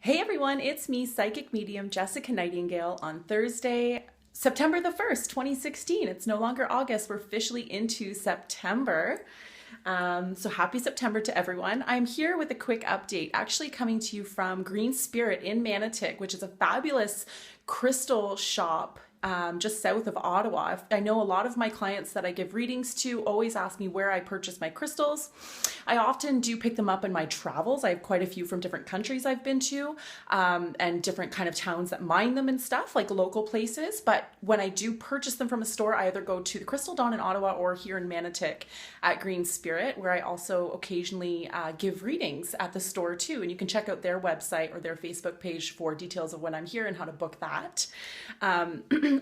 Hey everyone, it's me, psychic medium Jessica Nightingale on Thursday, September the 1st, 2016. It's no longer August, we're officially into September. So happy September to everyone. I'm here with a quick update, actually coming to you from Green Spirit in Manotick, which is a fabulous crystal shop just south of Ottawa. I know a lot of my clients that I give readings to always ask me where I purchase my crystals. I often do pick them up in my travels. I have quite a few from different countries I've been to, and different kind of towns that mine them and stuff, like local places. But when I do purchase them from a store, I either go to the Crystal Dawn in Ottawa or here in Manotick at Green Spirit, where I also occasionally give readings at the store too. And you can check out their website or their Facebook page for details of when I'm here and how to book that.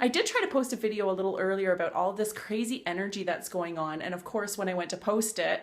I did try to post a video a little earlier about all of this crazy energy that's going on. And of course, when I went to post it,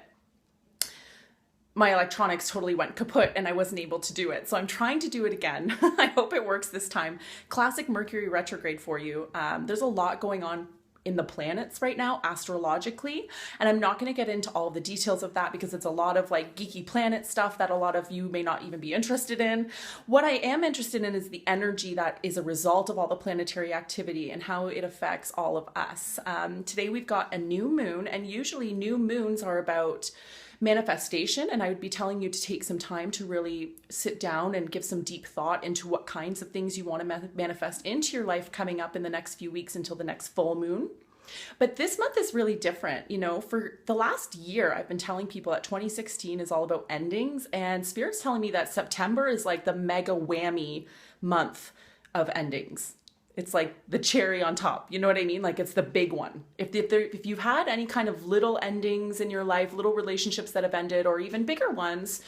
my electronics totally went kaput and I wasn't able to do it. So I'm trying to do it again. I hope it works this time. Classic Mercury retrograde for you. There's a lot going on in the planets right now, astrologically. And I'm not going to get into all the details of that because it's a lot of like geeky planet stuff that a lot of you may not even be interested in. What I am interested in is the energy that is a result of all the planetary activity and how it affects all of us. Today we've got a new moon, and usually new moons are about manifestation, and I would be telling you to take some time to really sit down and give some deep thought into what kinds of things you want to manifest into your life coming up in the next few weeks until the next full moon. But this month is really different. You know, for the last year, I've been telling people that 2016 is all about endings, and Spirit's telling me that September is like the mega whammy month of endings. It's like the cherry on top. You know what I mean? Like it's the big one. If you've had any kind of little endings in your life, little relationships that have ended, or even bigger ones,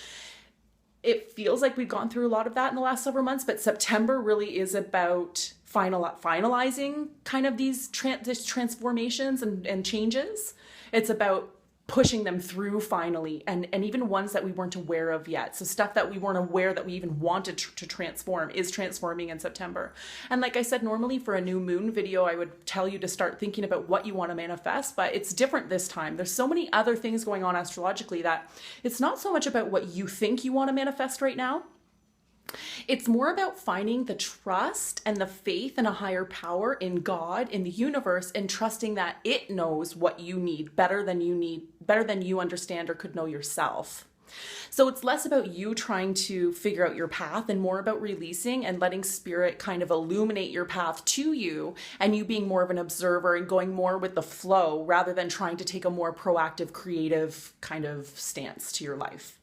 it feels like we've gone through a lot of that in the last several months. But September really is about finalizing kind of these transformations and changes. It's about pushing them through finally, and even ones that we weren't aware of yet. So stuff that we weren't aware that we even wanted to transform is transforming in September. And like I said, normally for a new moon video, I would tell you to start thinking about what you want to manifest, but it's different this time. There's so many other things going on astrologically that it's not so much about what you think you want to manifest right now. It's more about finding the trust and the faith in a higher power, in God, in the universe, and trusting that it knows what you need better than you understand or could know yourself. So it's less about you trying to figure out your path and more about releasing and letting Spirit kind of illuminate your path to you, and you being more of an observer and going more with the flow rather than trying to take a more proactive, creative kind of stance to your life.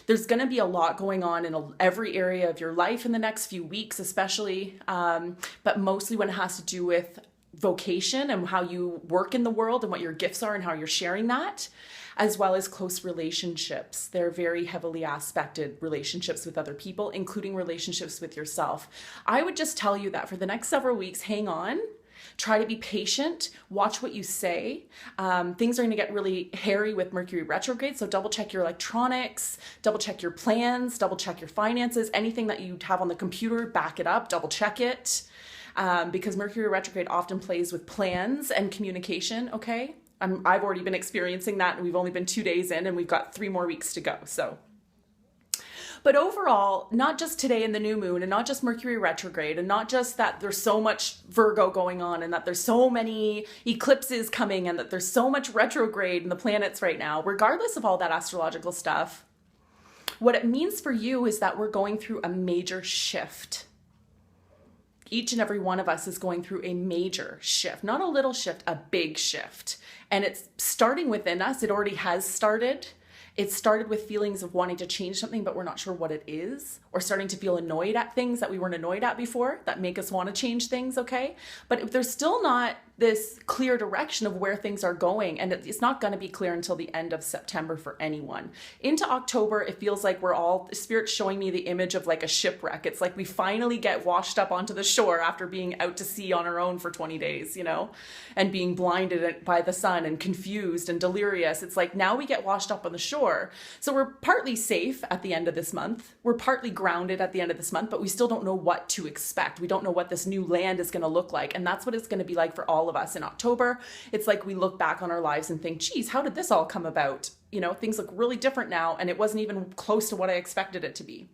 There's going to be a lot going on in every area of your life in the next few weeks, especially, but mostly when it has to do with vocation and how you work in the world and what your gifts are and how you're sharing that, as well as close relationships. They're very heavily aspected relationships with other people, including relationships with yourself. I would just tell you that for the next several weeks, hang on. Try to be patient, watch what you say. Things are going to get really hairy with Mercury retrograde, so double check your electronics, double check your plans, double check your finances, anything that you have on the computer, back it up, double check it, because Mercury retrograde often plays with plans and communication, okay? I've already been experiencing that, and we've only been 2 days in, and we've got 3 more weeks to go, so. But overall, not just today in the new moon, and not just Mercury retrograde, and not just that there's so much Virgo going on, and that there's so many eclipses coming, and that there's so much retrograde in the planets right now, regardless of all that astrological stuff, what it means for you is that we're going through a major shift. Each and every one of us is going through a major shift, not a little shift, a big shift. And it's starting within us. It already has started. It started with feelings of wanting to change something, but we're not sure what it is, or starting to feel annoyed at things that we weren't annoyed at before that make us want to change things, okay? But if there's still not this clear direction of where things are going, and it's not going to be clear until the end of September for anyone. Into October, it feels like Spirit's showing me the image of like a shipwreck. It's like we finally get washed up onto the shore after being out to sea on our own for 20 days, you know, and being blinded by the sun and confused and delirious. It's like now we get washed up on the shore. So we're partly safe at the end of this month. We're partly grounded at the end of this month, but we still don't know what to expect. We don't know what this new land is going to look like. And that's what it's going to be like for all of us in October. It's like we look back on our lives and think, geez, how did this all come about? You know, things look really different now, and it wasn't even close to what I expected it to be.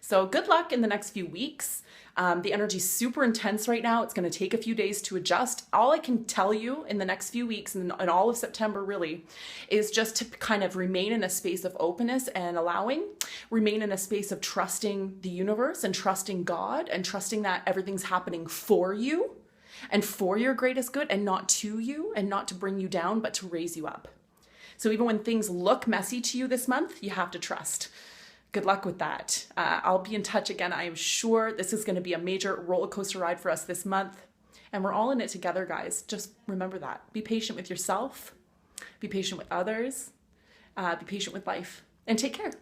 So good luck in the next few weeks. The energy's super intense right now. It's going to take a few days to adjust. All I can tell you in the next few weeks and all of September really is just to kind of remain in a space of openness and allowing, remain in a space of trusting the universe and trusting God and trusting that everything's happening for you and for your greatest good and not to you and not to bring you down, but to raise you up. So even when things look messy to you this month, you have to trust. Good luck with that. I'll be in touch again. I am sure this is going to be a major roller coaster ride for us this month. And we're all in it together, guys. Just remember that. Be patient with yourself. Be patient with others. Be patient with life. And take care.